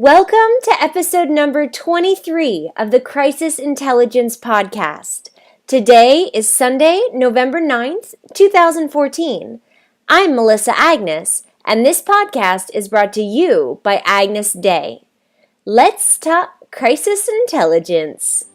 Welcome to episode number 23 of the Crisis Intelligence Podcast. Today is Sunday, November 9th, 2014. I'm Melissa Agnes, and this podcast is brought to you by Agnes Day. Let's talk crisis intelligence.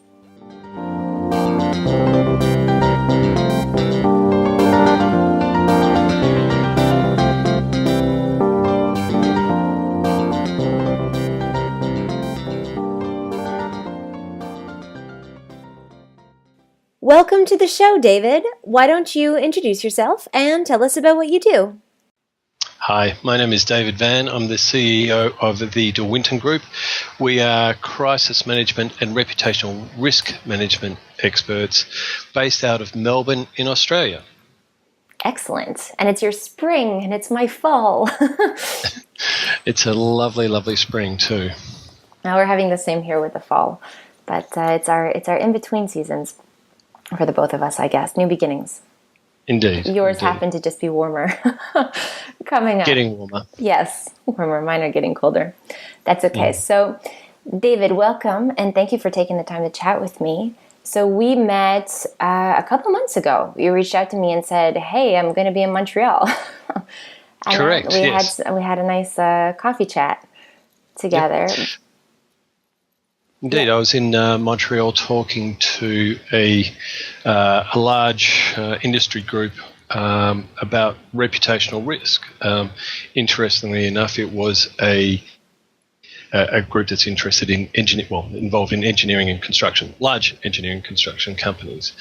Welcome to the show, David. Why don't you introduce yourself and tell us about what you do? Hi, my name is David Van. I'm the CEO of the De Winton Group. We are crisis management and reputational risk management experts based out of Melbourne in Australia. Excellent. And it's your spring and it's my fall. It's a lovely, lovely spring too. Now we're having the same here with the fall, but it's our in-between seasons. For the both of us, I guess. New beginnings. Indeed. Yours happen to just be warmer coming up. Getting warmer. Yes, warmer. Mine are getting colder. That's okay. So, David, welcome, and thank you for taking the time to chat with me. So we met a couple months ago. You reached out to me and said, hey, I'm going to be in Montreal. Correct, yes. We had a nice coffee chat together. Yep. Indeed, I was in Montreal talking to a large industry group about reputational risk. Interestingly enough, it was a group that's interested in involved in engineering and construction, large engineering and construction companies.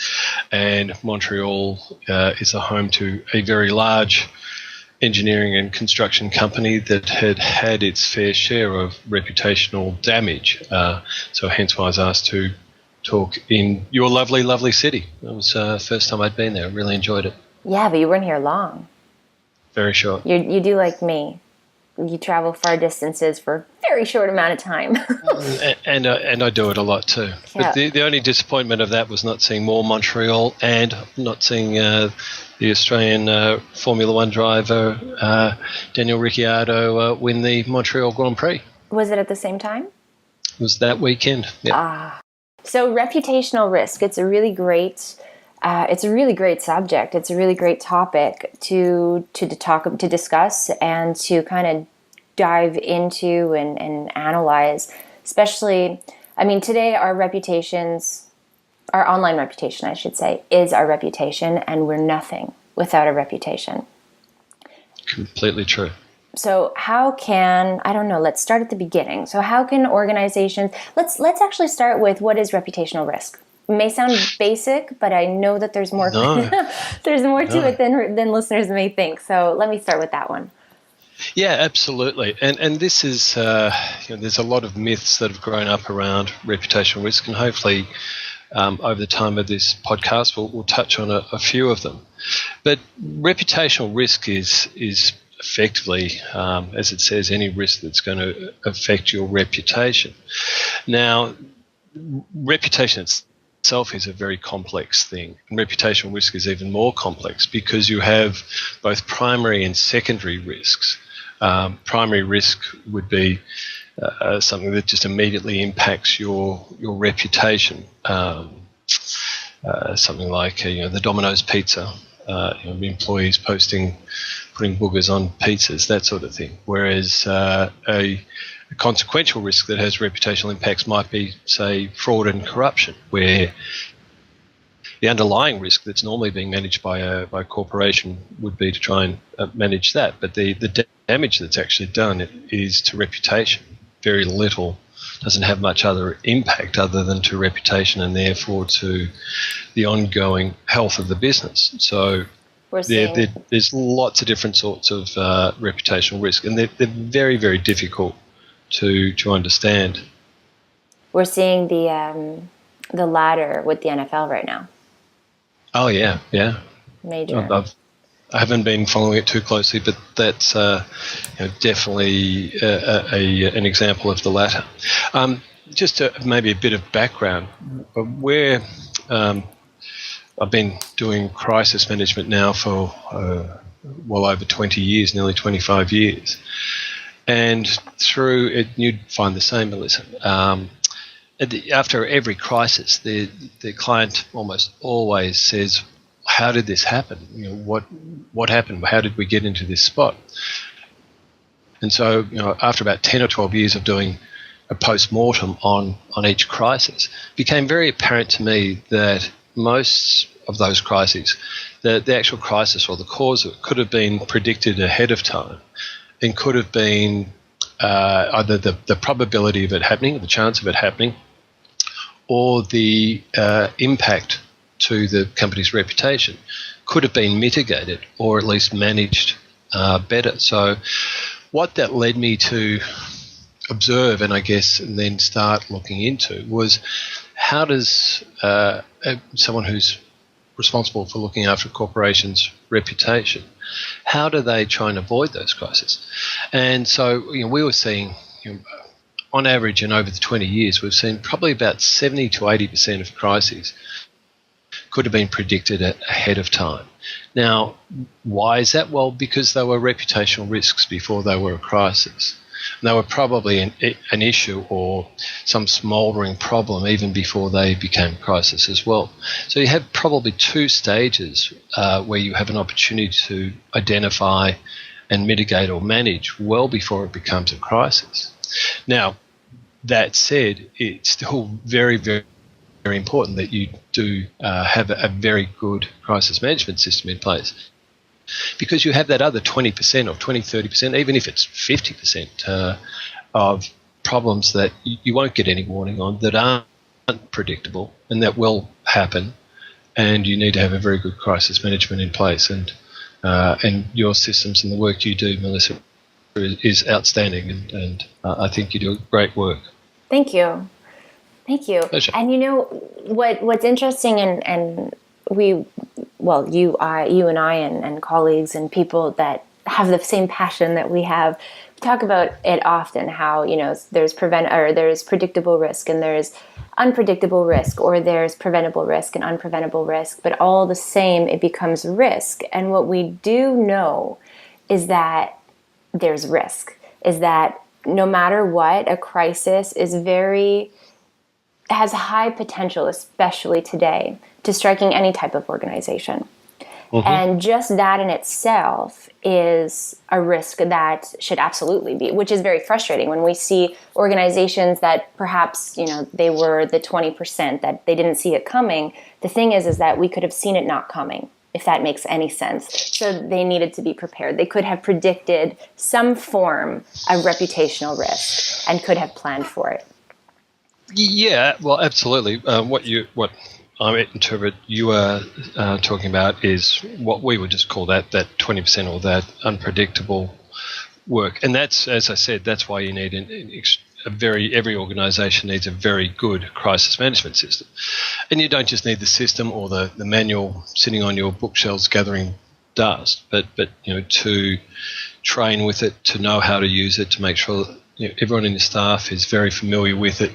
And Montreal is the home to a very large engineering and construction company that had its fair share of reputational damage. So hence why I was asked to talk in your lovely, lovely city. It was the first time I'd been there. I really enjoyed it. Yeah, but you weren't here long. Very short. You do like me. You travel far distances for a very short amount of time. and I do it a lot too. Yeah. But the only disappointment of that was not seeing more Montreal and not seeing the Australian Formula One driver Daniel Ricciardo win the Montreal Grand Prix. Was it at the same time? It was that weekend. Yeah. So reputational risk. It's a really great subject. It's a really great topic to discuss and to kind of dive into and analyze. Especially, I mean, today our online reputation, I should say, is our reputation, and we're nothing without a reputation. Completely true. So let's start at the beginning. So how can organizations, let's actually start with what is reputational risk. It may sound basic, but I know that there's more there's more to it than listeners may think. So let me start with that one. Yeah, absolutely. And this is, there's a lot of myths that have grown up around reputational risk, and hopefully over the time of this podcast we'll touch on a few of them. But reputational risk is effectively, as it says, any risk that's going to affect your reputation. Now, reputation itself is a very complex thing. And reputational risk is even more complex because you have both primary and secondary risks. Primary risk would be something that just immediately impacts your reputation. Something like the Domino's pizza, employees putting boogers on pizzas, that sort of thing. Whereas a consequential risk that has reputational impacts might be, say, fraud and corruption, where the underlying risk that's normally being managed by a corporation would be to try and manage that. But the damage that's actually done is to reputation. Very little, doesn't have much other impact other than to reputation and therefore to the ongoing health of the business. So there's lots of different sorts of reputational risk, and they're very, very difficult to understand. We're seeing the ladder with the NFL right now. Oh yeah. Major. I haven't been following it too closely, but that's definitely an example of the latter. Just maybe a bit of background. Where I've been doing crisis management now for well over 20 years, nearly 25 years. And through it, you'd find the same, Melissa. After every crisis, the client almost always says, "How did this happen? What happened? How did we get into this spot?" And so, after about 10 or 12 years of doing a post-mortem on each crisis, it became very apparent to me that most of those crises, the actual crisis or the cause of it could have been predicted ahead of time, and could have been either the probability of it happening, the chance of it happening, or the impact to the company's reputation could have been mitigated or at least managed better. So what that led me to observe and then start looking into was, how does someone who's responsible for looking after a corporation's reputation, how do they try and avoid those crises? And so we were seeing, on average and over the 20 years, we've seen probably about 70 to 80% of crises could have been predicted ahead of time. Now, why is that? Well, because they were reputational risks before they were a crisis. And they were probably an issue or some smouldering problem even before they became a crisis as well. So you have probably two stages where you have an opportunity to identify and mitigate or manage well before it becomes a crisis. Now, that said, it's still very, very, very important that you do have a very good crisis management system in place, because you have that other 20% or 20, 30%, even if it's 50% of problems that you won't get any warning on, that aren't predictable and that will happen, and you need to have a very good crisis management in place. And your systems and the work you do, Melissa, is outstanding, and I think you do great work. Thank you. Pleasure. And what's interesting, and you and I and colleagues and people that have the same passion that we have, talk about it often, how there's predictable risk and there's unpredictable risk, or there's preventable risk and unpreventable risk, but all the same it becomes risk. And what we do know is that there's risk, is that no matter what, a crisis has high potential, especially today, to striking any type of organization. Mm-hmm. And just that in itself is a risk that should absolutely be, which is very frustrating when we see organizations that perhaps, they were the 20% that they didn't see it coming. The thing is that we could have seen it not coming, if that makes any sense. So they needed to be prepared. They could have predicted some form of reputational risk and could have planned for it. Yeah, well, absolutely. What I interpret you are talking about is what we would just call that 20% or that unpredictable work. And that's, as I said, that's why you need every organisation needs a very good crisis management system. And you don't just need the system or the manual sitting on your bookshelves gathering dust, but to train with it, to know how to use it, to make sure that everyone in your staff is very familiar with it,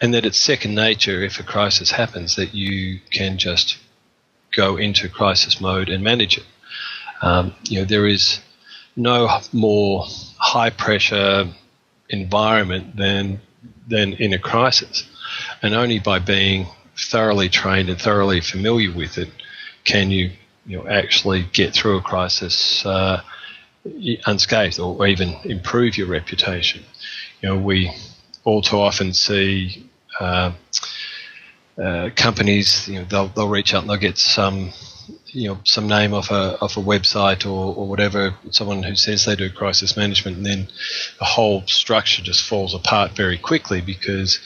and that it's second nature if a crisis happens, that you can just go into crisis mode and manage it. There is no more high pressure environment than in a crisis, and only by being thoroughly trained and thoroughly familiar with it can you actually get through a crisis unscathed, or even improve your reputation. We all too often see companies, they'll reach out and they'll get some name off a website or whatever, someone who says they do crisis management, and then the whole structure just falls apart very quickly because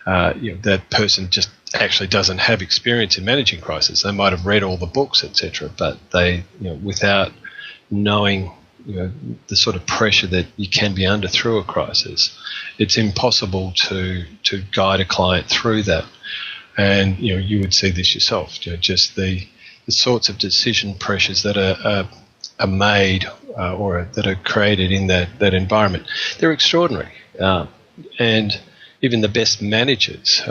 that person just actually doesn't have experience in managing crisis. They might have read all the books, etc., but they, without knowing the sort of pressure that you can be under through a crisis, it's impossible to guide a client through that. And you would see this yourself, just the sorts of decision pressures that are made or that are created in that environment. They're extraordinary, and even the best managers,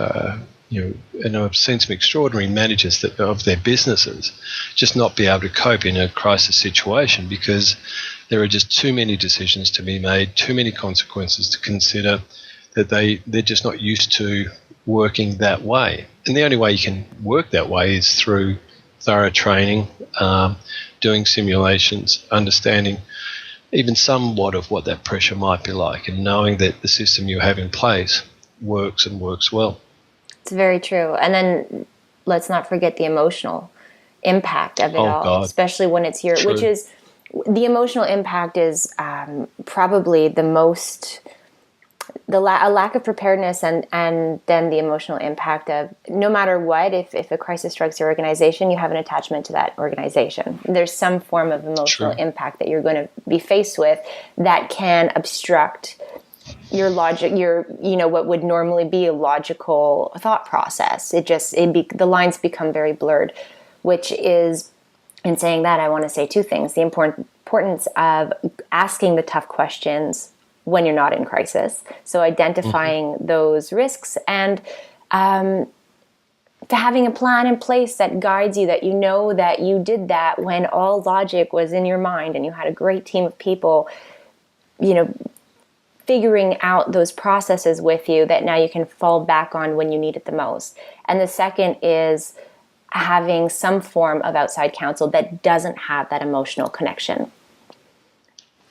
and I've seen some extraordinary managers of their businesses just not be able to cope in a crisis situation because there are just too many decisions to be made, too many consequences to consider, that they're just not used to working that way. And the only way you can work that way is through thorough training, doing simulations, understanding even somewhat of what that pressure might be like, and knowing that the system you have in place works and works well. It's very true. And then let's not forget the emotional impact of it all, God. especially when it's your, True. which is, the emotional impact is probably the most, a lack of preparedness, and then the emotional impact of, no matter what, if a crisis strikes your organization, you have an attachment to that organization. There's some form of emotional impact that you're going to be faced with that can obstruct your logic, what would normally be a logical thought process. The lines become very blurred, which is, in saying that, I want to say two things. The importance of asking the tough questions when you're not in crisis. So identifying those risks, and to having a plan in place that guides you, that you know that you did that when all logic was in your mind and you had a great team of people, figuring out those processes with you that now you can fall back on when you need it the most. And the second is having some form of outside counsel that doesn't have that emotional connection.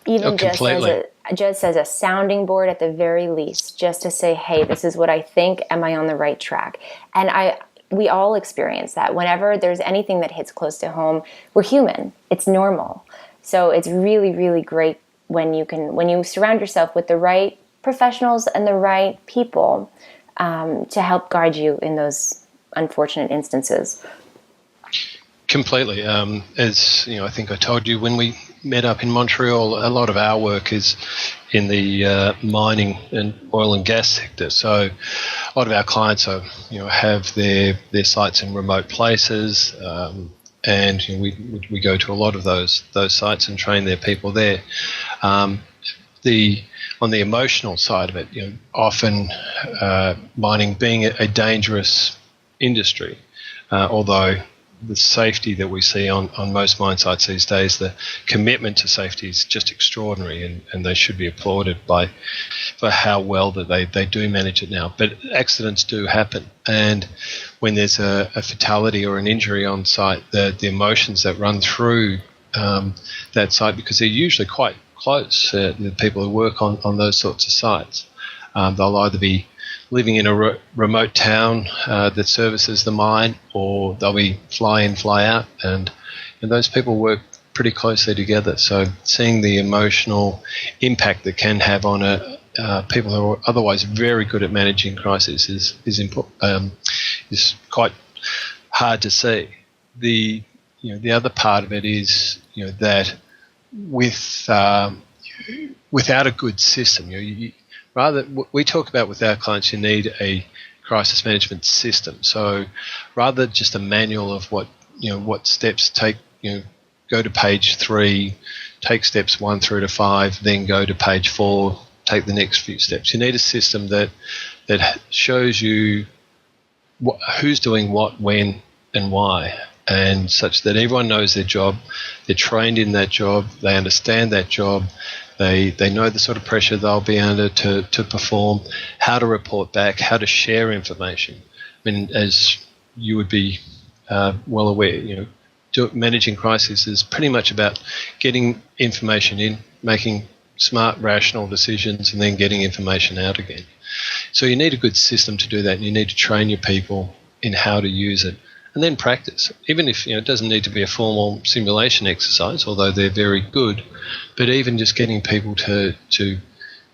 Even just as a sounding board at the very least, just to say, hey, this is what I think. Am I on the right track? And we all experience that. Whenever there's anything that hits close to home, we're human. It's normal. So it's really, really great when you surround yourself with the right professionals and the right people to help guide you in those unfortunate instances. Completely. As I think I told you when we met up in Montreal, a lot of our work is in the mining and oil and gas sector. So a lot of our clients have their sites in remote places, and we go to a lot of those sites and train their people there. On the emotional side of it, often mining being a dangerous industry, although the safety that we see on most mine sites these days, the commitment to safety is just extraordinary, and they should be applauded for how well that they do manage it now. But accidents do happen, and when there's a fatality or an injury on site, the emotions that run through that site, because they're usually quite close, the people who work on those sorts of sites, they'll either be living in a remote town that services the mine, or they'll be fly in, fly out, and those people work pretty closely together. So seeing the emotional impact that can have on people who are otherwise very good at managing crises is quite hard to see. The other part of it is that without a good system, we talk about with our clients, you need a crisis management system. So rather than just a manual of what steps take, go to page 3, take steps 1 through to 5, then go to page 4, take the next few steps. You need a system that shows you who's doing what, when, and why, and such that everyone knows their job, they're trained in that job, they understand that job, they know the sort of pressure they'll be under to perform, how to report back, how to share information. I mean, as you would be well aware, managing crises is pretty much about getting information in, making smart, rational decisions, and then getting information out again. So you need a good system to do that, and you need to train your people in how to use it, and then practice. Even if it doesn't need to be a formal simulation exercise, although they're very good, but even just getting people to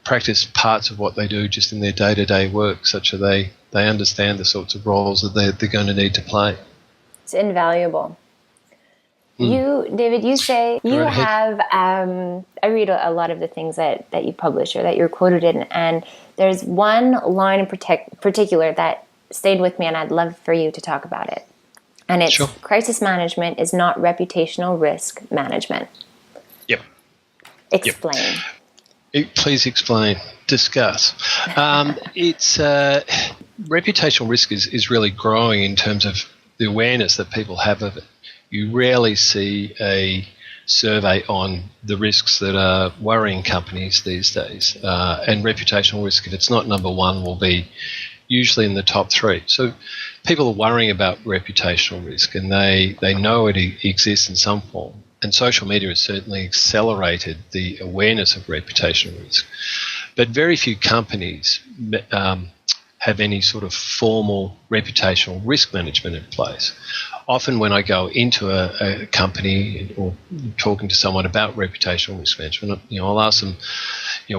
practice parts of what they do just in their day-to-day work, such that they understand the sorts of roles that they're going to need to play. It's invaluable. You, David, you say you have, I read a lot of the things that you publish or that you're quoted in, and there's one line in particular that stayed with me, and I'd love for you to talk about it. And it's, sure. Crisis management is not reputational risk management. Yep. Explain. Yep. Please explain. Discuss. It's reputational risk is really growing in terms of the awareness that people have of it. You rarely see a survey on the risks that are worrying companies these days. And reputational risk, if it's not number one, will be usually in the top three. So people are worrying about reputational risk, and they know it exists in some form. And social media has certainly accelerated the awareness of reputational risk. But very few companies have any sort of formal reputational risk management in place. Often when I go into a company or talking to someone about reputational risk management, I'll ask them,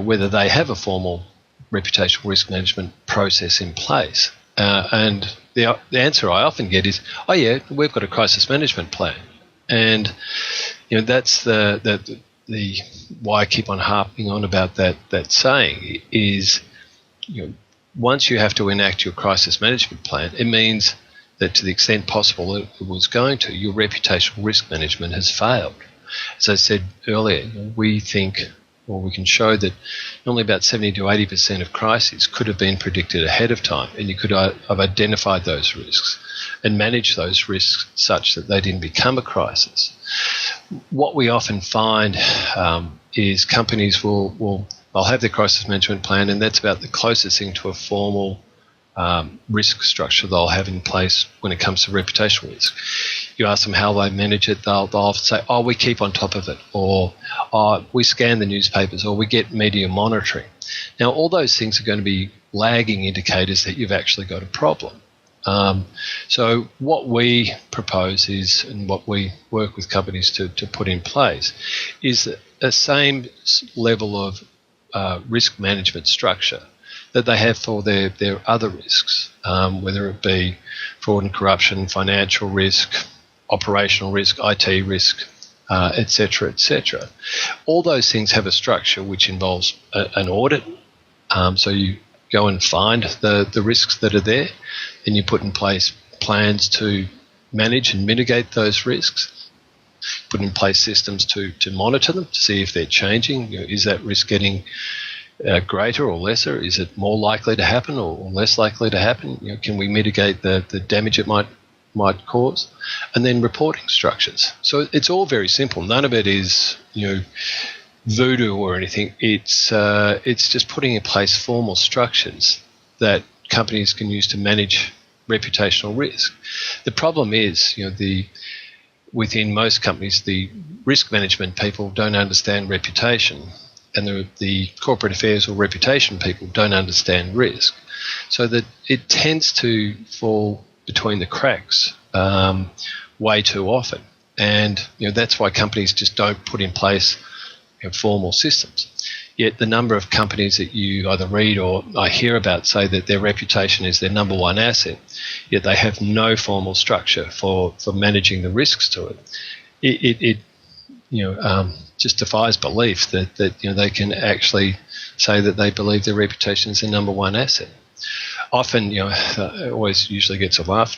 whether they have a formal reputational risk management process in place. And the answer I often get is, oh yeah, we've got a crisis management plan. And that's the why I keep on harping on about that saying is, once you have to enact your crisis management plan, it means that to the extent possible it was going to, your reputational risk management has failed. As I said earlier, we think, or we can show that normally about 70 to 80% of crises could have been predicted ahead of time, and you could have identified those risks and managed those risks such that they didn't become a crisis. What we often find is companies they'll have their crisis management plan, and that's about the closest thing to a formal risk structure they'll have in place when it comes to reputational risk. You ask them how they manage it, they'll often say, oh, we keep on top of it, or we scan the newspapers, or we get media monitoring. Now, all those things are going to be lagging indicators that you've actually got a problem. So what we propose is, and what we work with companies to put in place, is a same level of risk management structure that they have for their other risks, whether it be fraud and corruption, financial risk, operational risk, IT risk, etc., etc. All those things have a structure which involves an audit. So you go and find the risks that are there, and you put in place plans to manage and mitigate those risks. Put in place systems to monitor them, to see if they're changing. Is that risk getting greater or lesser? Is it more likely to happen or less likely to happen? Can we mitigate the damage it might cause? And then reporting structures. So it's all very simple. None of it is voodoo or anything. It's just putting in place formal structures that companies can use to manage reputational risk. The problem is, within most companies, the risk management people don't understand reputation, and the corporate affairs or reputation people don't understand risk, so that it tends to fall between the cracks way too often. And that's why companies just don't put in place formal systems. Yet the number of companies that you either read or I hear about say that their reputation is their number one asset, yet they have no formal structure for managing the risks to it. It just defies belief that they can actually say that they believe their reputation is their number one asset. Often, it always usually gets a laugh,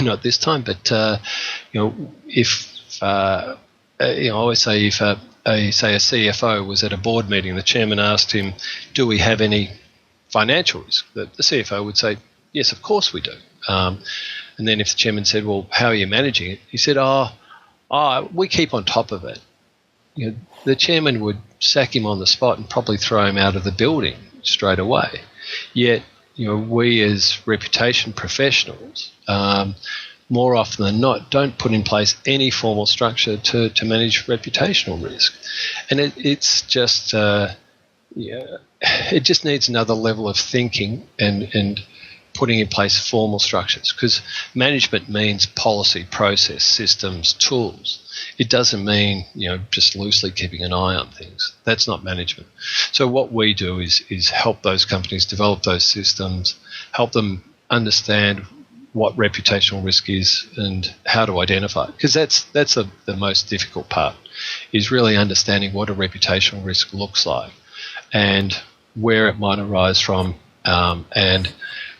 not this time, but I always say if a CFO was at a board meeting, the chairman asked him, do we have any financial risk? The CFO would say, yes, of course we do. And then if the chairman said, well, how are you managing it? He said, we keep on top of it. The chairman would sack him on the spot and probably throw him out of the building straight away. Yet, we as reputation professionals, more often than not, don't put in place any formal structure to manage reputational risk. And it's just, it just needs another level of thinking and putting in place formal structures, because management means policy, process, systems, tools. It doesn't mean, just loosely keeping an eye on things. That's not management. So what we do is help those companies develop those systems, help them understand what reputational risk is and how to identify it. Because that's the most difficult part, is really understanding what a reputational risk looks like and where it might arise from, and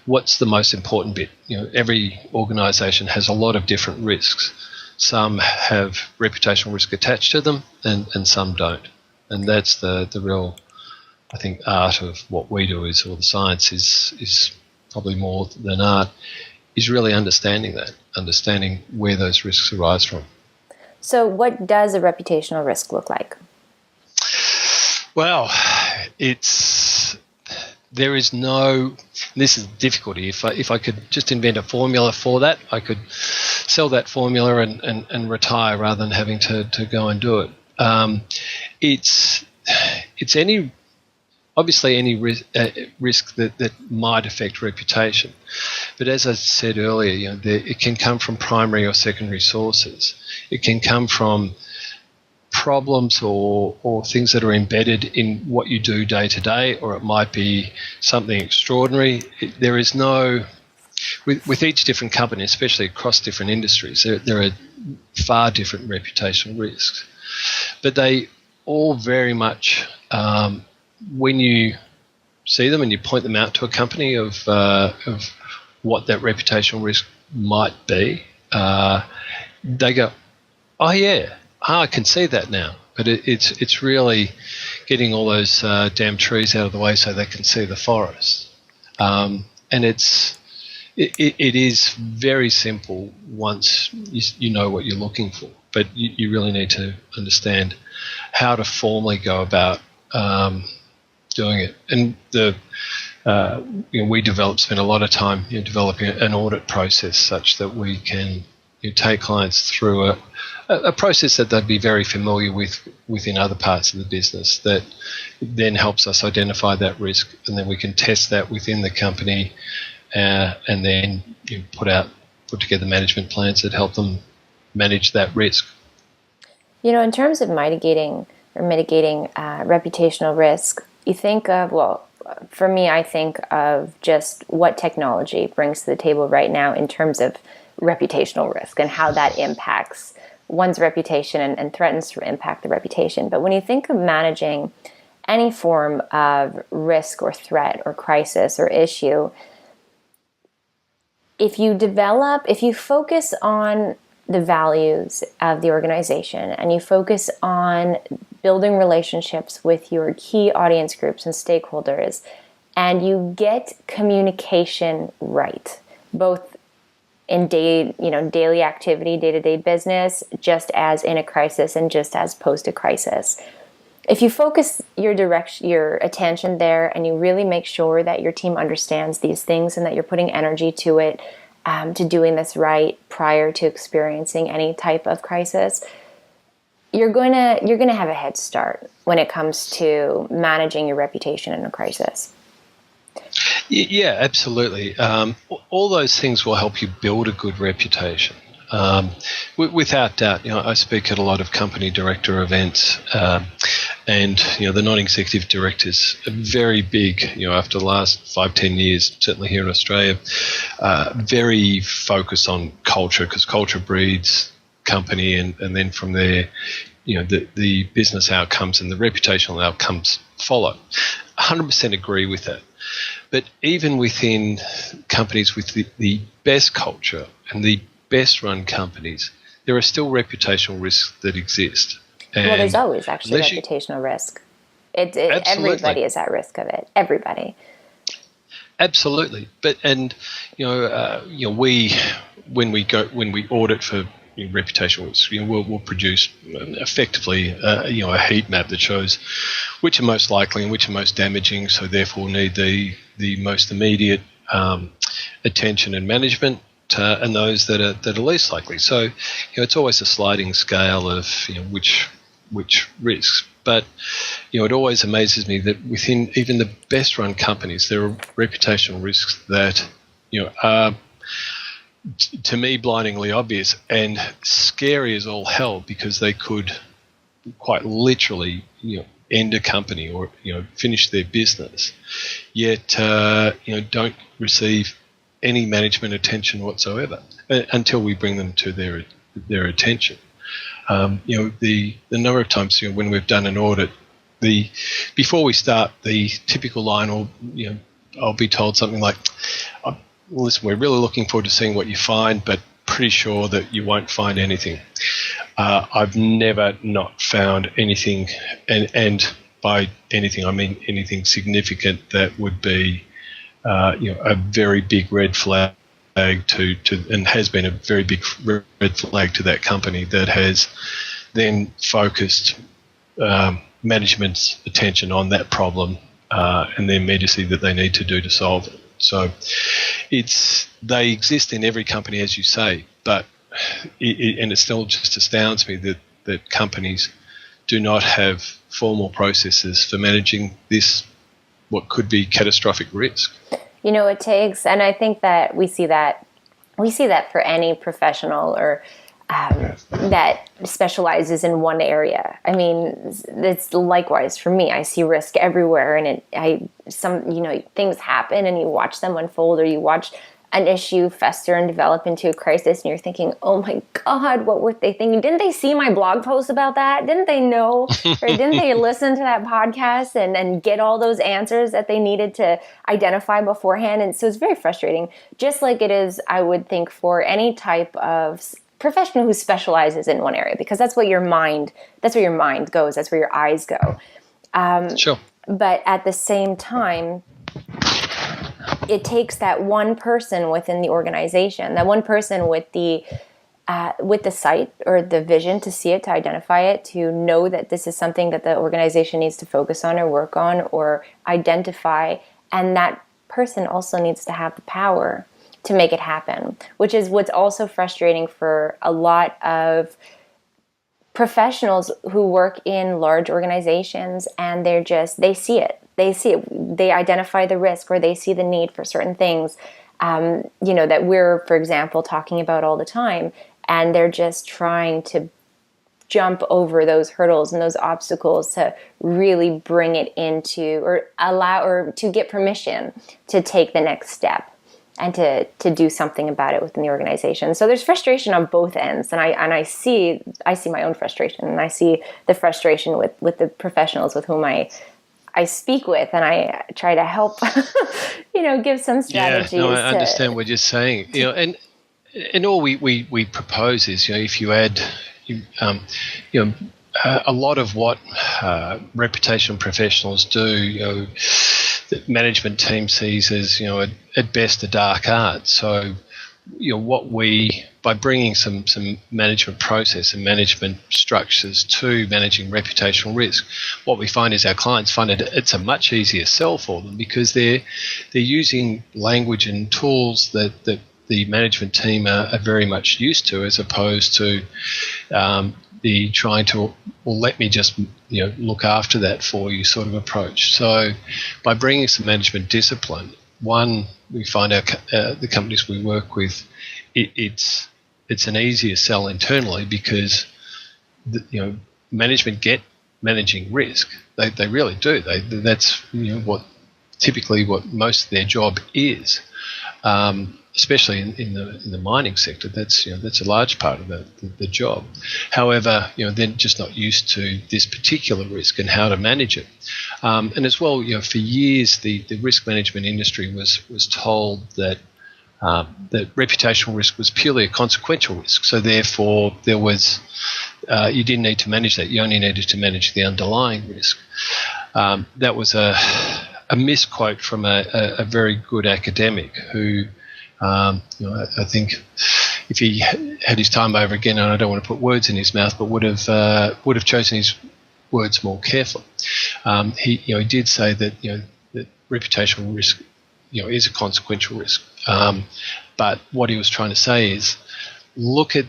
what's the most important bit. Every organisation has a lot of different risks. Some have reputational risk attached to them and some don't. And that's the real, I think, art of what we do is, or the science is probably more than art, is really understanding where those risks arise from. So what does a reputational risk look like? Well, there is no, this is the difficulty. If I could just invent a formula for that, I could sell that formula and retire rather than having to go and do it. It's obviously any risk that might affect reputation. But as I said earlier, it can come from primary or secondary sources. It can come from problems or things that are embedded in what you do day to day, or it might be something extraordinary. There is no, with each different company, especially across different industries, there are far different reputational risks. But they all very much, when you see them and you point them out to a company of what that reputational risk might be, they go, oh yeah, I can see that now. But it's really getting all those damn trees out of the way so they can see the forest. And it is very simple once you know what you're looking for. But you really need to understand how to formally go about doing it. And we spend a lot of time developing an audit process such that we can take clients through a process that they'd be very familiar with within other parts of the business that then helps us identify that risk, and then we can test that within the company and then put together management plans that help them manage that risk. In terms of mitigating reputational risk, you think of, for me, I think of just what technology brings to the table right now in terms of reputational risk and how that impacts one's reputation and threatens to impact the reputation. But when you think of managing any form of risk or threat or crisis or issue, if you focus on the values of the organization and you focus on building relationships with your key audience groups and stakeholders, and you get communication right, both in daily activity, day-to-day business, just as in a crisis and just as post a crisis. If you focus your attention there and you really make sure that your team understands these things and that you're putting energy to it, to doing this right prior to experiencing any type of crisis, you're going to have a head start when it comes to managing your reputation in a crisis. Yeah, absolutely. All those things will help you build a good reputation. Without doubt, I speak at a lot of company director events, and the non-executive directors are very big. After the last 5-10 years, certainly here in Australia, very focused on culture, because culture breeds company, and then from there, the business outcomes and the reputational outcomes follow. 100% agree with that. But even within companies with the best culture and the best run companies, there are still reputational risks that exist. And there's always actually reputational risk. Everybody is at risk of it. Everybody. Absolutely. But we when we audit for reputational risks, we'll produce effectively a heat map that shows which are most likely and which are most damaging, so therefore need the most immediate attention and management, and those that are least likely. So it's always a sliding scale of which risks. But it always amazes me that within even the best run companies, there are reputational risks that are, to me, blindingly obvious and scary as all hell, because they could quite literally end a company or finish their business, yet don't receive any management attention whatsoever until we bring them to their attention. The number of times when we've done an audit, before we start, the typical line will I'll be told something like, listen, we're really looking forward to seeing what you find, but pretty sure that you won't find anything. I've never not found anything, and by anything I mean anything significant that would be a very big red flag to and has been a very big red flag to that company that has then focused management's attention on that problem and the immediacy that they need to do to solve it. So they exist in every company, as you say, but it still just astounds me that companies do not have formal processes for managing this, what could be catastrophic risk. It takes, and I think that we see that for any professional or that specializes in one area. I mean, it's likewise for me. I see risk everywhere, and things happen, and you watch them unfold, or you watch an issue fester and develop into a crisis, and you're thinking, oh my God, what were they thinking? Didn't they see my blog post about that? Didn't they know, or didn't they listen to that podcast and get all those answers that they needed to identify beforehand? And so it's very frustrating, just like it is, I would think, for any type of professional who specializes in one area, because that's where your mind goes, that's where your eyes go. Sure. But at the same time, it takes that one person within the organization, that one person with the sight or the vision to see it, to identify it, to know that this is something that the organization needs to focus on or work on or identify. And that person also needs to have the power to make it happen, which is what's also frustrating for a lot of professionals who work in large organizations, and they see it. They identify the risk, or they see the need for certain things, that we're, for example, talking about all the time, and they're just trying to jump over those hurdles and those obstacles to really bring it into, or allow, or to get permission to take the next step and to do something about it within the organization. So there's frustration on both ends, and I see my own frustration, and I see the frustration with the professionals with whom I speak with, and I try to help, give some strategies. Yeah, no, I understand what you're saying. And all we propose is, if you add, a lot of what reputational professionals do, the management team sees as, at best a dark art. So, by bringing some management process and management structures to managing reputational risk, what we find is our clients find it's a much easier sell for them, because they're using language and tools that the management team are very much used to, as opposed to the trying to, well, let me just look after that for you sort of approach. So by bringing some management discipline, one, we find the companies we work with, it's an easier sell internally, because management get managing risk. They really do. That's what most of their job is. Especially in the mining sector, that's a large part of the job. However, they're just not used to this particular risk and how to manage it. And as well, for years the risk management industry was told that reputational risk was purely a consequential risk. So therefore, there was you didn't need to manage that. You only needed to manage the underlying risk. That was a misquote from a very good academic who. I think if he had his time over again, and I don't want to put words in his mouth, but would have chosen his words more carefully. He did say that that reputational risk is a consequential risk, but what he was trying to say is, look at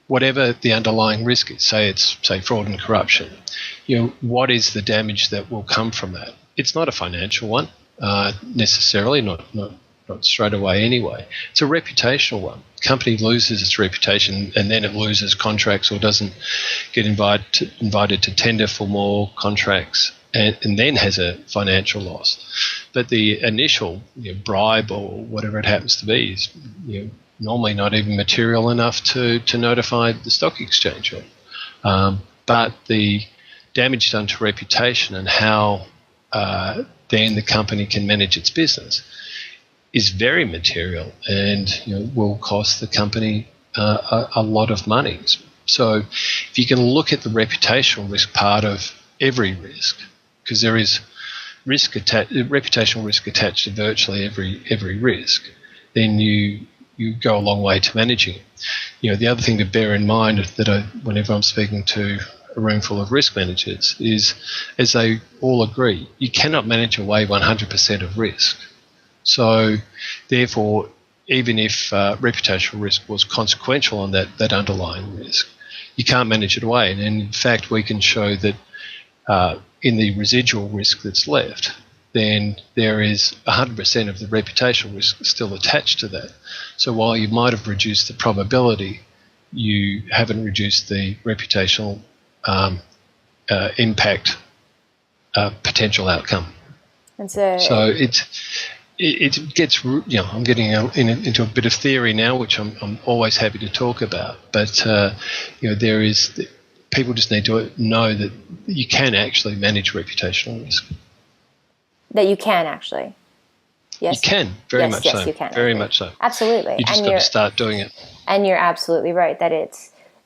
whatever the underlying risk is. Say it's fraud and corruption. What is the damage that will come from that? It's not a financial one necessarily, not straight away anyway. It's a reputational one. Company loses its reputation, and then it loses contracts or doesn't get invited to tender for more contracts, and then has a financial loss. But the initial bribe or whatever it happens to be is normally not even material enough to notify the stock exchange on. But the damage done to reputation and how then the company can manage its business is very material, and will cost the company a lot of money. So if you can look at the reputational risk part of every risk, because there is reputational risk attached to virtually every risk, then you you go a long way to managing it. The other thing to bear in mind that whenever I'm speaking to a room full of risk managers is, as they all agree, you cannot manage away 100% of risk. So, therefore, even if reputational risk was consequential on that underlying risk, you can't manage it away. And in fact, we can show that in the residual risk that's left, then there is 100% of the reputational risk still attached to that. So while you might have reduced the probability, you haven't reduced the reputational impact potential outcome. So it gets, I'm getting into a bit of theory now, which I'm always happy to talk about. But people just need to know that you can actually manage reputational risk. That you can actually. Yes. You can, very much so. Yes, you can. Very much so. Absolutely. You just got to start doing it. And you're absolutely right that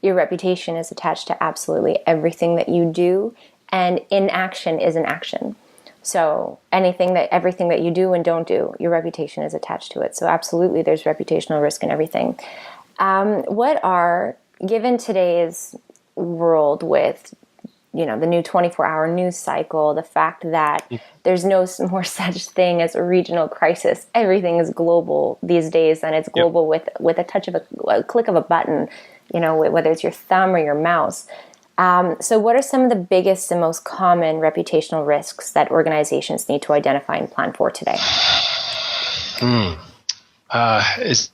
your reputation is attached to absolutely everything that you do, and inaction is an action. So everything that you do and don't do, your reputation is attached to it. So absolutely, there's reputational risk in everything. Given today's world with, the new 24-hour news cycle, the fact that there's no more such thing as a regional crisis. Everything is global these days, and it's global with a touch of a click of a button, whether it's your thumb or your mouse. So what are some of the biggest and most common reputational risks that organizations need to identify and plan for today? As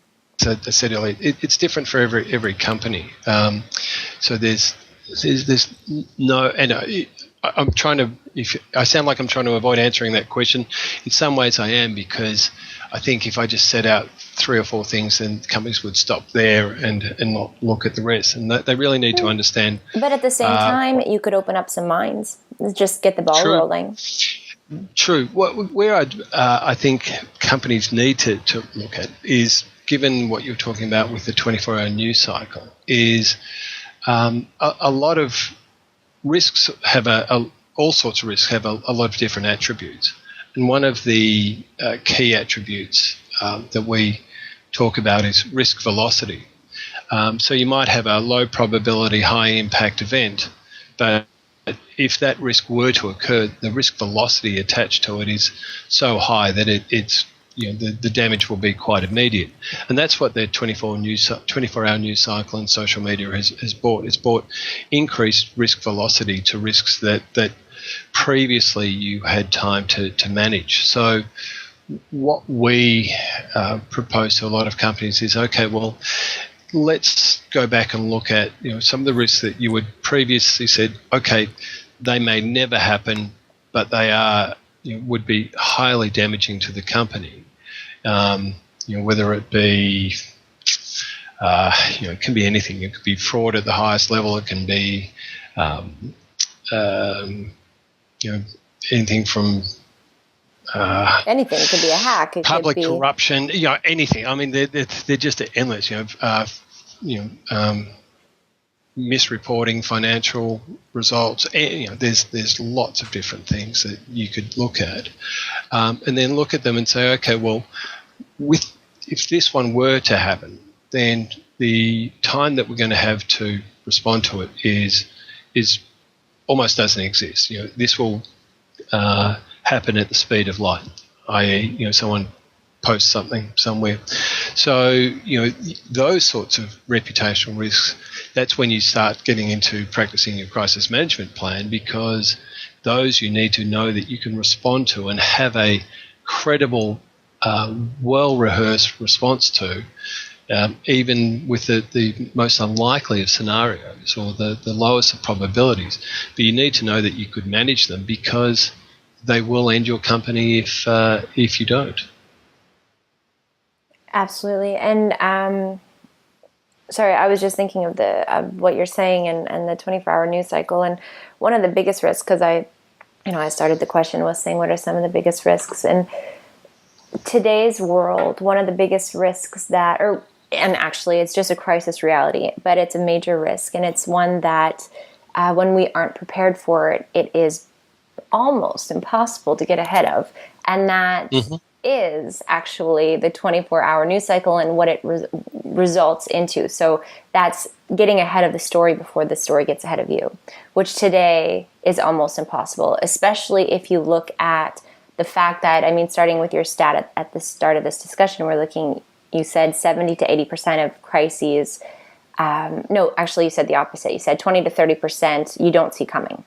I said earlier, it's different for every company. So there's no, and I'm trying to, I sound like I'm trying to avoid answering that question. In some ways I am, because I think if I just set out 3 or 4 things, then companies would stop there and not look at the rest. And they really need to understand. But at the same time, you could open up some minds, just get the ball rolling. True. Where I think companies need to look at is, given what you're talking about with the 24-hour news cycle, is a lot of risks have all sorts of risks have a lot of different attributes. And one of the key attributes that we talk about is risk velocity. So you might have a low probability, high impact event, but if that risk were to occur, the risk velocity attached to it is so high that it's the damage will be quite immediate. And that's what the 24-hour news cycle and social media has brought. It's brought increased risk velocity to risks that previously you had time to manage. So what we propose to a lot of companies is, okay, well, let's go back and look at some of the risks that you would previously said, okay, they may never happen, but they are would be highly damaging to the company. Whether it be it can be anything. It could be fraud at the highest level. It can be anything from anything. It could be a hack. It public could be corruption. Anything. I mean, they're just endless. Misreporting financial results. There's lots of different things that you could look at, and then look at them and say, okay, well, if this one were to happen, then the time that we're going to have to respond to it is almost doesn't exist. This will happen at the speed of light, i.e., someone posts something somewhere. So, those sorts of reputational risks, that's when you start getting into practicing your crisis management plan, because those you need to know that you can respond to and have a credible, well-rehearsed response to, even with the most unlikely of scenarios or the lowest of probabilities. But you need to know that you could manage them, because they will end your company if you don't. Absolutely. And sorry, I was just thinking of what you're saying and the 24-hour news cycle. And one of the biggest risks, because I started the question was saying, what are some of the biggest risks in today's world? One of the biggest risks and actually it's just a crisis reality, but it's a major risk. And it's one that when we aren't prepared for it, it is almost impossible to get ahead of. And that is actually the 24-hour news cycle and what it results into. So that's getting ahead of the story before the story gets ahead of you, which today is almost impossible, especially if you look at the fact that, I mean, starting with your stat at the start of this discussion, we're looking, you said 70 to 80% of crises, no, actually you said the opposite. You said 20 to 30% you don't see coming,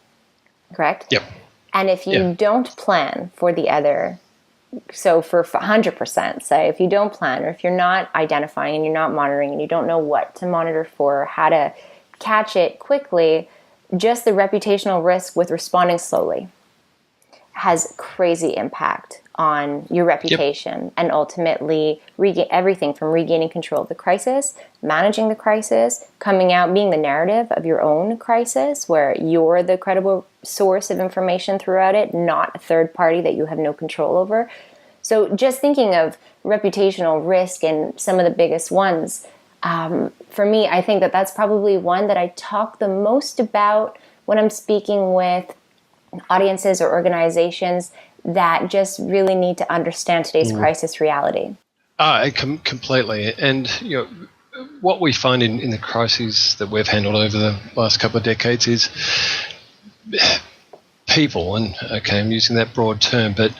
correct? Yep. And if you don't plan for the other, so for 100%, say, if you don't plan, or if you're not identifying and you're not monitoring and you don't know what to monitor for, or how to catch it quickly, just the reputational risk with responding slowly has crazy impact on your reputation and ultimately everything from regaining control of the crisis, managing the crisis, coming out, being the narrative of your own crisis where you're the credible source of information throughout it, not a third party that you have no control over. So just thinking of reputational risk and some of the biggest ones, for me, I think that that's probably one that I talk the most about when I'm speaking with audiences or organizations that just really need to understand today's crisis reality. Completely. And what we find in the crises that we've handled over the last couple of decades is people, and okay, I'm using that broad term, but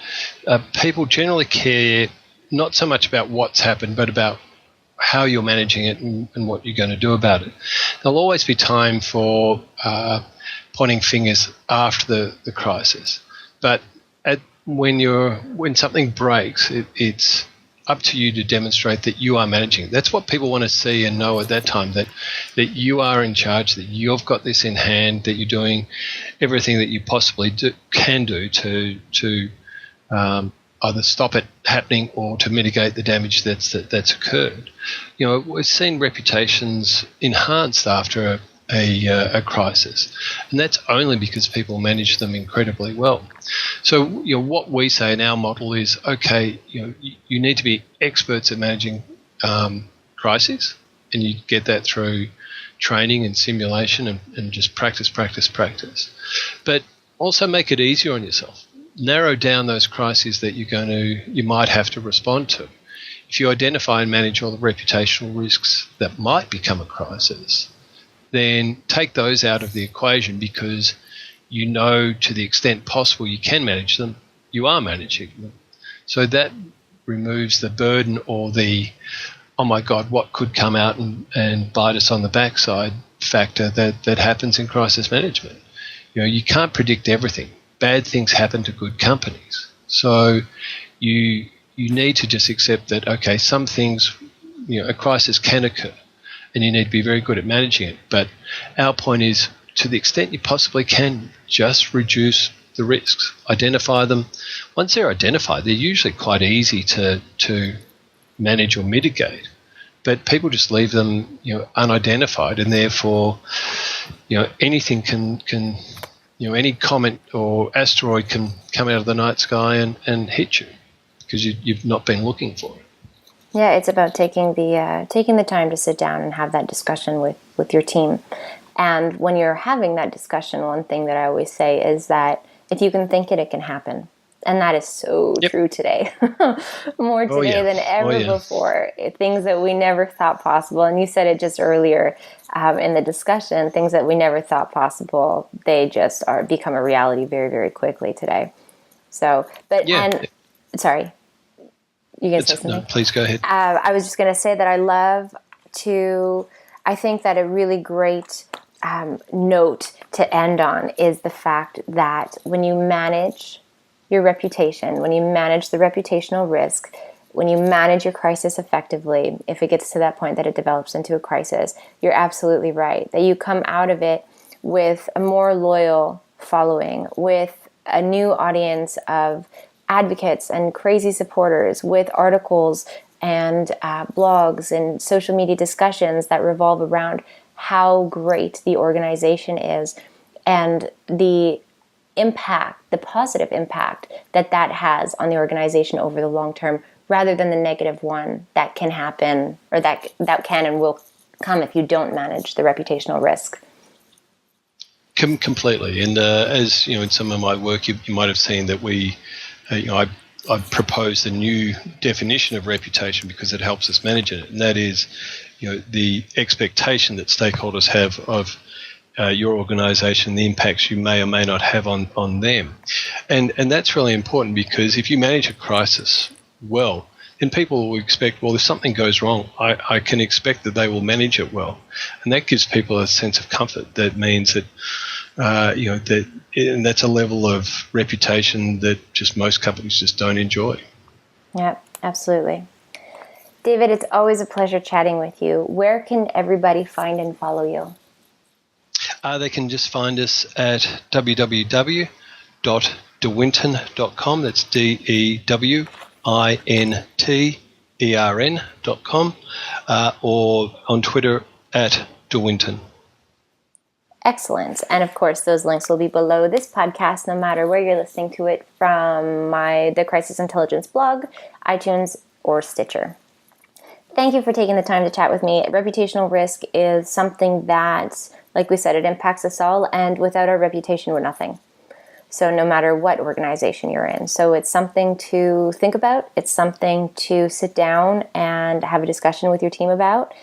people generally care not so much about what's happened, but about how you're managing it and what you're going to do about it. There'll always be time for pointing fingers after the crisis, but when something breaks, it's up to you to demonstrate that you are managing it. That's what people want to see and know at that time, that you are in charge, that you've got this in hand, that you're doing everything that you possibly can do to either stop it happening or to mitigate the damage that's occurred. We've seen reputations enhanced after a crisis, and that's only because people manage them incredibly well. So what we say in our model is, okay, you need to be experts at managing crises, and you get that through training and simulation and just practice, but also make it easier on yourself. Narrow down those crises that you might have to respond to. If you identify and manage all the reputational risks that might become a crisis, then take those out of the equation, because to the extent possible you can manage them, you are managing them. So that removes the burden or the, oh my God, what could come out and bite us on the backside factor that happens in crisis management. You can't predict everything. Bad things happen to good companies. So you need to just accept that, okay, some things, a crisis can occur, and you need to be very good at managing it. But our point is, to the extent you possibly can, just reduce the risks, identify them. Once they're identified, they're usually quite easy to manage or mitigate. But people just leave them, unidentified, and therefore, anything can any comet or asteroid can come out of the night sky and hit you because you've not been looking for it. Yeah, it's about taking the time to sit down and have that discussion with your team. And when you're having that discussion, one thing that I always say is that if you can think it, it can happen. And that is so true today. More today than ever before. Things that we never thought possible. And you said it just earlier in the discussion, things that we never thought possible, they just become a reality very, very quickly today. So, sorry. You guys say something? No, please go ahead. I was just going to say that I think that a really great note to end on is the fact that when you manage your reputation, when you manage the reputational risk, when you manage your crisis effectively, if it gets to that point that it develops into a crisis, you're absolutely right. That you come out of it with a more loyal following, with a new audience of advocates and crazy supporters, with articles and blogs and social media discussions that revolve around how great the organization is and the impact, the positive impact that has on the organization over the long term, rather than the negative one that can happen or that can and will come if you don't manage the reputational risk. Completely. And as in some of my work, you might have seen that I I've proposed a new definition of reputation because it helps us manage it, and that is, the expectation that stakeholders have of your organisation, the impacts you may or may not have on them, and that's really important, because if you manage a crisis well, then people will expect, well, if something goes wrong, I can expect that they will manage it well, and that gives people a sense of comfort. That means that and that's a level of reputation that just most companies just don't enjoy. Yeah, absolutely. David, it's always a pleasure chatting with you. Where can everybody find and follow you? They can just find us at www.dewintern.com. That's DEWINTERN.com, or on Twitter at DeWinton. Excellent. And of course, those links will be below this podcast, no matter where you're listening to it from, the Crisis Intelligence blog, iTunes, or Stitcher. Thank you for taking the time to chat with me. Reputational risk is something that, like we said, it impacts us all, and without our reputation, we're nothing. So no matter what organization you're in. So it's something to think about. It's something to sit down and have a discussion with your team about,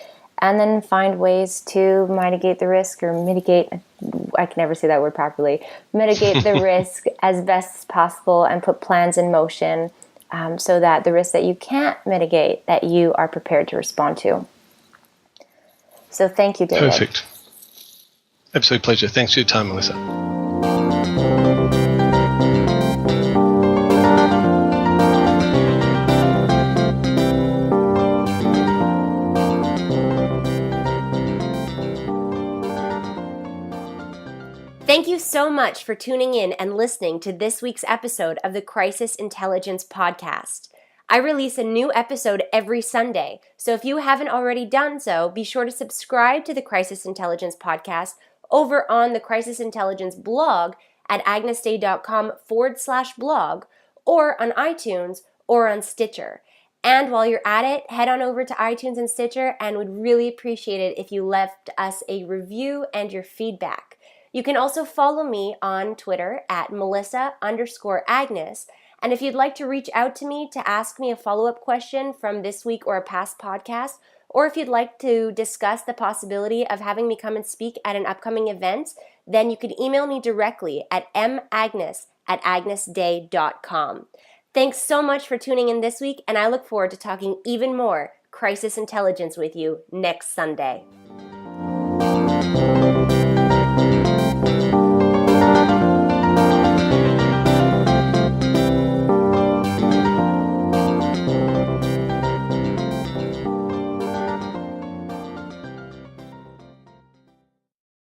and then find ways to mitigate the risk, or mitigate, I can never say that word properly, mitigate the risk as best as possible, and put plans in motion so that the risk that you can't mitigate, that you are prepared to respond to. So thank you, David. Perfect. Absolute pleasure. Thanks for your time, Melissa. Thank you so much for tuning in and listening to this week's episode of the Crisis Intelligence Podcast. I release a new episode every Sunday, so if you haven't already done so, be sure to subscribe to the Crisis Intelligence Podcast over on the Crisis Intelligence blog at agnesday.com/blog, or on iTunes or on Stitcher. And while you're at it, head on over to iTunes and Stitcher, and would really appreciate it if you left us a review and your feedback. You can also follow me on Twitter at Melissa_Agnes. And if you'd like to reach out to me to ask me a follow-up question from this week or a past podcast, or if you'd like to discuss the possibility of having me come and speak at an upcoming event, then you can email me directly at magnes@agnesday.com. Thanks so much for tuning in this week, and I look forward to talking even more crisis intelligence with you next Sunday.